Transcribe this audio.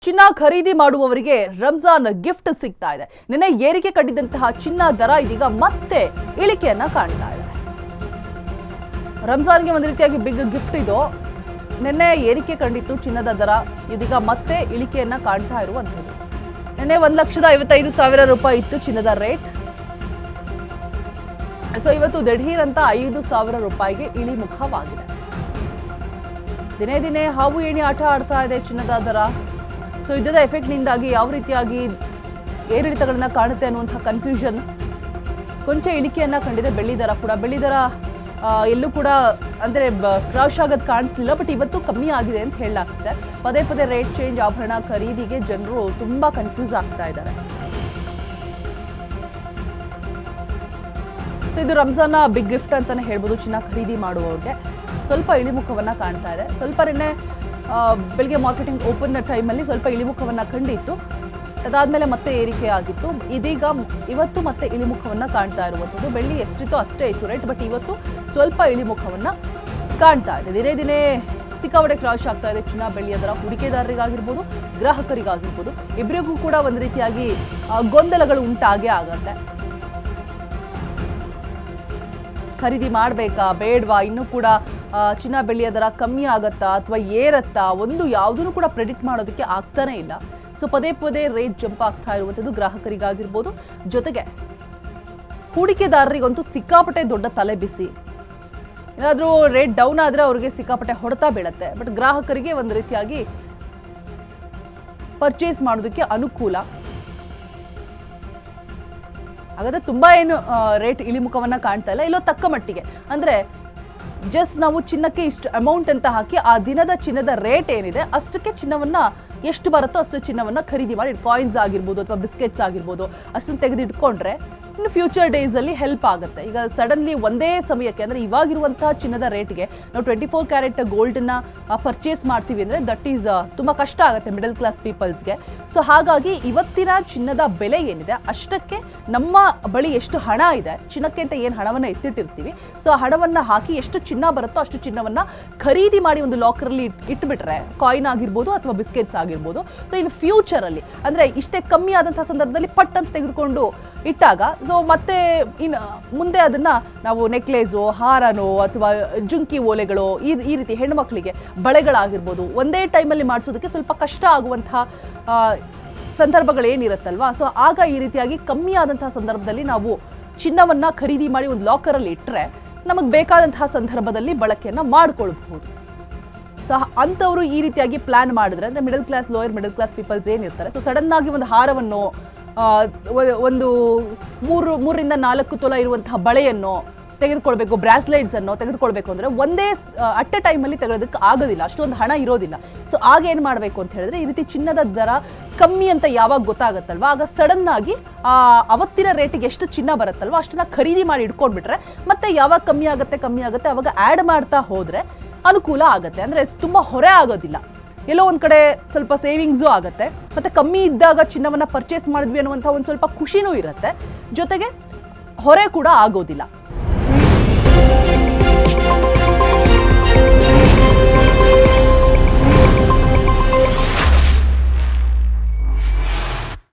ಚಿನ್ನ ಖರೀದಿ ಮಾಡುವವರಿಗೆ ರಂಜಾನ್ ಗಿಫ್ಟ್ ಸಿಗ್ತಾ ಇದೆ. ನಿನ್ನೆ ಏರಿಕೆ ಕಂಡಿದ್ದಂತಹ ಚಿನ್ನ ದರ ಇದೀಗ ಮತ್ತೆ ಇಳಿಕೆಯನ್ನ ಕಾಣ್ತಾ ಇದೆ. ರಂಜಾನ್ಗೆ ಒಂದು ರೀತಿಯಾಗಿ ಬಿಗ್ ಗಿಫ್ಟ್ ಇದು. ನಿನ್ನೆ ಏರಿಕೆ ಕಂಡಿತ್ತು ಚಿನ್ನದ ದರ, ಇದೀಗ ಮತ್ತೆ ಇಳಿಕೆಯನ್ನ ಕಾಣ್ತಾ ಇರುವಂಥದ್ದು. ನಿನ್ನೆ 1,55,000 ರೂಪಾಯಿ ಇತ್ತು ಚಿನ್ನದ ರೇಟ್. ಸೊ ಇವತ್ತು ದಿಢೀರ್ ಅಂತ 5,000 ರೂಪಾಯಿಗೆ ಇಳಿಮುಖವಾಗಿದೆ. ದಿನೇ ದಿನೇ ಹಾವು ಏಣಿ ಆಟ ಆಡ್ತಾ ಇದೆ ಚಿನ್ನದ ದರ. ಸೊ ಇದರ ಎಫೆಕ್ಟ್ನಿಂದಾಗಿ ಯಾವ ರೀತಿಯಾಗಿ ಏರಿಳಿತಗಳನ್ನ ಕಾಣುತ್ತೆ ಅನ್ನುವಂಥ ಕನ್ಫ್ಯೂಷನ್. ಕೊಂಚ ಇಳಿಕೆಯನ್ನ ಕಂಡಿದೆ ಬೆಳ್ಳಿ ದರ ಕೂಡ. ಬೆಳ್ಳಿ ದರ ಎಲ್ಲೂ ಕೂಡ ಅಂದರೆ ಕ್ರಾಶ್ ಆಗೋದು ಕಾಣಿಸ್ಲಿಲ್ಲ, ಬಟ್ ಇವತ್ತು ಕಮ್ಮಿ ಆಗಿದೆ ಅಂತ ಹೇಳಲಾಗ್ತಿದೆ. ಪದೇ ಪದೇ ರೇಟ್ ಚೇಂಜ್, ಆಭರಣ ಖರೀದಿಗೆ ಜನರು ತುಂಬಾ ಕನ್ಫ್ಯೂಸ್ ಆಗ್ತಾ ಇದ್ದಾರೆ. ಸೊ ಇದು ರಂಜಾನ್ನ ಬಿಗ್ ಗಿಫ್ಟ್ ಅಂತಾನೆ ಹೇಳ್ಬೋದು ಚಿನ್ನ ಖರೀದಿ ಮಾಡುವವ್ರಿಗೆ. ಸ್ವಲ್ಪ ಇಳಿಮುಖವನ್ನ ಕಾಣ್ತಾ ಇದೆ. ಸ್ವಲ್ಪ ನಿನ್ನೆ ಬೆಳಗ್ಗೆ ಮಾರ್ಕೆಟಿಂಗ್ ಓಪನ್ ಟೈಮಲ್ಲಿ ಸ್ವಲ್ಪ ಇಳಿಮುಖವನ್ನು ಕಂಡಿತ್ತು. ಅದಾದಮೇಲೆ ಮತ್ತೆ ಏರಿಕೆ ಆಗಿತ್ತು. ಇದೀಗ ಇವತ್ತು ಮತ್ತೆ ಇಳಿಮುಖವನ್ನು ಕಾಣ್ತಾ ಇರುವಂಥದ್ದು. ಬೆಳ್ಳಿ ಎಷ್ಟಿತ್ತು ಅಷ್ಟೇ ಇತ್ತು ರೇಟ್, ಬಟ್ ಇವತ್ತು ಸ್ವಲ್ಪ ಇಳಿಮುಖವನ್ನು ಕಾಣ್ತಾ ಇದೆ. ದಿನೇ ದಿನೇ ಸಿಕ್ಕಾಪಟ್ಟೆ ಕ್ರಾಶ್ ಆಗ್ತಾ ಇದೆ ಚಿನ್ನ ಬೆಳ್ಳಿಯ ದರ. ಹೂಡಿಕೆದಾರರಿಗಾಗಿರ್ಬೋದು, ಗ್ರಾಹಕರಿಗಾಗಿರ್ಬೋದು, ಇಬ್ಬರಿಗೂ ಕೂಡ ಒಂದು ರೀತಿಯಾಗಿ ಗೊಂದಲಗಳು ಉಂಟಾಗೇ ಆಗತ್ತೆ. ಖರೀದಿ ಮಾಡಬೇಕಾ ಬೇಡವಾ, ಇನ್ನೂ ಕೂಡ ಚಿನ್ನ ಬೆಳ್ಳಿಯ ದರ ಕಮ್ಮಿ ಆಗತ್ತಾ ಅಥವಾ ಏರತ್ತಾ, ಒಂದು ಯಾವುದೂ ಕೂಡ ಪ್ರೆಡಿಕ್ಟ್ ಮಾಡೋದಕ್ಕೆ ಆಗ್ತಾನೇ ಇಲ್ಲ. ಸೊ ಪದೇ ಪದೇ ರೇಟ್ ಜಂಪ್ ಆಗ್ತಾ ಇರುವಂಥದ್ದು ಗ್ರಾಹಕರಿಗಾಗಿರ್ಬೋದು, ಜೊತೆಗೆ ಹೂಡಿಕೆದಾರರಿಗಂತೂ ಸಿಕ್ಕಾಪಟ್ಟೆ ದೊಡ್ಡ ತಲೆ ಬಿಸಿ. ಏನಾದರೂ ರೇಟ್ ಡೌನ್ ಆದರೆ ಅವ್ರಿಗೆ ಸಿಕ್ಕಾಪಟ್ಟೆ ಹೊಡೆತ ಬೀಳುತ್ತೆ. ಬಟ್ ಗ್ರಾಹಕರಿಗೆ ಒಂದು ರೀತಿಯಾಗಿ ಪರ್ಚೇಸ್ ಮಾಡೋದಕ್ಕೆ ಅನುಕೂಲ. ಹಾಗಾದ್ರೆ ತುಂಬಾ ಏನು ರೇಟ್ ಇಳಿಮುಖವನ್ನ ಕಾಣ್ತಾ ಇಲ್ಲ, ಇಲ್ಲೋ ತಕ್ಕ ಮಟ್ಟಿಗೆ. ಅಂದ್ರೆ ಜಸ್ಟ್ ನಾವು ಚಿನ್ನಕ್ಕೆ ಇಷ್ಟು ಅಮೌಂಟ್ ಅಂತ ಹಾಕಿ ಆ ದಿನದ ಚಿನ್ನದ ರೇಟ್ ಏನಿದೆ ಅಷ್ಟಕ್ಕೆ ಚಿನ್ನವನ್ನ ಎಷ್ಟು ಬರುತ್ತೋ ಅಷ್ಟು ಚಿನ್ನವನ್ನ ಖರೀದಿ ಮಾಡಿ, ಕಾಯಿನ್ಸ್ ಆಗಿರ್ಬೋದು ಅಥವಾ ಬಿಸ್ಕೆಟ್ಸ್ ಆಗಿರ್ಬೋದು ಅಷ್ಟನ್ನು ತೆಗೆದಿಟ್ಕೊಂಡ್ರೆ ಇನ್ನು ಫ್ಯೂಚರ್ ಡೇಸಲ್ಲಿ ಹೆಲ್ಪ್ ಆಗುತ್ತೆ. ಈಗ ಸಡನ್ಲಿ ಒಂದೇ ಸಮಯಕ್ಕೆ ಅಂದರೆ ಇವಾಗಿರುವಂತಹ ಚಿನ್ನದ ರೇಟ್ಗೆ ನಾವು 24 ಕ್ಯಾರೆಟ್ ಗೋಲ್ಡನ್ನ ಪರ್ಚೇಸ್ ಮಾಡ್ತೀವಿ ಅಂದರೆ ದಟ್ ಈಸ್ ತುಂಬ ಕಷ್ಟ ಆಗುತ್ತೆ ಮಿಡಲ್ ಕ್ಲಾಸ್ ಪೀಪಲ್ಸ್ಗೆ. ಸೊ ಹಾಗಾಗಿ ಇವತ್ತಿನ ಚಿನ್ನದ ಬೆಲೆ ಏನಿದೆ ಅಷ್ಟಕ್ಕೆ ನಮ್ಮ ಬಳಿ ಎಷ್ಟು ಹಣ ಇದೆ, ಚಿನ್ನಕ್ಕೆ ಅಂತ ಏನು ಹಣವನ್ನು ಎತ್ತಿಟ್ಟಿರ್ತೀವಿ, ಸೊ ಆ ಹಣವನ್ನು ಹಾಕಿ ಎಷ್ಟು ಚಿನ್ನ ಬರುತ್ತೋ ಅಷ್ಟು ಚಿನ್ನವನ್ನು ಖರೀದಿ ಮಾಡಿ ಒಂದು ಲಾಕರಲ್ಲಿ ಇಟ್ಬಿಟ್ರೆ, ಕಾಯಿನ್ ಆಗಿರ್ಬೋದು ಅಥವಾ ಬಿಸ್ಕೆಟ್ಸ್ ಆಗಿರ್ಬೋದು, ಸೊ ಇನ್ನು ಫ್ಯೂಚರಲ್ಲಿ ಅಂದರೆ ಇಷ್ಟೇ ಕಮ್ಮಿ ಆದಂತಹ ಸಂದರ್ಭದಲ್ಲಿ ಪಟ್ ಅಂತ ತೆಗೆದುಕೊಂಡು ಇಟ್ಟಾಗ ಸೊ ಮತ್ತೆ ಇನ್ನು ಮುಂದೆ ಅದನ್ನ ನಾವು ನೆಕ್ಲೇಸು, ಹಾರನೋ ಅಥವಾ ಜುಂಕಿ ಓಲೆಗಳು ಈ ರೀತಿ ಹೆಣ್ಣುಮಕ್ಕಳಿಗೆ ಬಳೆಗಳಾಗಿರ್ಬೋದು ಒಂದೇ ಟೈಮಲ್ಲಿ ಮಾಡಿಸೋದಕ್ಕೆ ಸ್ವಲ್ಪ ಕಷ್ಟ ಆಗುವಂತಹ ಸಂದರ್ಭಗಳೇನಿರುತ್ತಲ್ವಾ. ಸೊ ಆಗ ಈ ರೀತಿಯಾಗಿ ಕಮ್ಮಿ ಆದಂತಹ ಸಂದರ್ಭದಲ್ಲಿ ನಾವು ಚಿನ್ನವನ್ನ ಖರೀದಿ ಮಾಡಿ ಒಂದು ಲಾಕರಲ್ಲಿ ಇಟ್ಟರೆ ನಮಗೆ ಬೇಕಾದಂತಹ ಸಂದರ್ಭದಲ್ಲಿ ಬಳಕೆಯನ್ನು ಮಾಡಿಕೊಳ್ಬಹುದು. ಸೊ ಅಂಥವರು ಈ ರೀತಿಯಾಗಿ ಪ್ಲಾನ್ ಮಾಡಿದ್ರೆ, ಅಂದರೆ middle class, lower middle class peoples ಏನಿರ್ತಾರೆ, ಸೊ ಸಡನ್ ಆಗಿ ಒಂದು ಹಾರವನ್ನು, ಒಂದು 3 ರಿಂದ 4 ತೊಲ ಇರುವಂತಹ ಬಳೆಯನ್ನು ತೆಗೆದುಕೊಳ್ಬೇಕು, ಬ್ರಾಸ್ಲೆಟ್ಸ್ ಅನ್ನು ತೆಗೆದುಕೊಳ್ಬೇಕು ಅಂದರೆ ಒಂದೇ ಅಟ್ ಎ ಟೈಮಲ್ಲಿ ತೆಗೆಯೋದಕ್ಕೆ ಆಗೋದಿಲ್ಲ, ಅಷ್ಟೊಂದು ಹಣ ಇರೋದಿಲ್ಲ. ಸೊ ಆಗ ಏನು ಮಾಡಬೇಕು ಅಂತ ಹೇಳಿದ್ರೆ, ಈ ರೀತಿ ಚಿನ್ನದ ದರ ಕಮ್ಮಿ ಅಂತ ಯಾವಾಗ ಗೊತ್ತಾಗುತ್ತಲ್ವ, ಆಗ ಸಡನ್ ಆಗಿ ಅವತ್ತಿನ ರೇಟಿಗೆ ಎಷ್ಟು ಚಿನ್ನ ಬರುತ್ತಲ್ವ ಅಷ್ಟನ್ನ ಖರೀದಿ ಮಾಡಿ ಇಟ್ಕೊಂಡ್ಬಿಟ್ರೆ ಮತ್ತೆ ಯಾವಾಗ ಕಮ್ಮಿ ಆಗುತ್ತೆ ಅವಾಗ ಆ್ಯಡ್ ಮಾಡ್ತಾ ಹೋದರೆ ಅನುಕೂಲ ಆಗುತ್ತೆ. ಅಂದರೆ ತುಂಬ ಹೊರೆ ಆಗೋದಿಲ್ಲ, ಎಲ್ಲೋ ಒಂದು ಕಡೆ ಸ್ವಲ್ಪ ಸೇವಿಂಗ್ಸು ಆಗುತ್ತೆ, ಮತ್ತು ಕಮ್ಮಿ ಇದ್ದಾಗ ಚಿನ್ನವನ್ನು ಪರ್ಚೇಸ್ ಮಾಡಿದ್ವಿ ಅನ್ನುವಂಥ ಒಂದು ಸ್ವಲ್ಪ ಖುಷಿನೂ ಇರುತ್ತೆ, ಜೊತೆಗೆ ಹೊರೆ ಕೂಡ ಆಗೋದಿಲ್ಲ.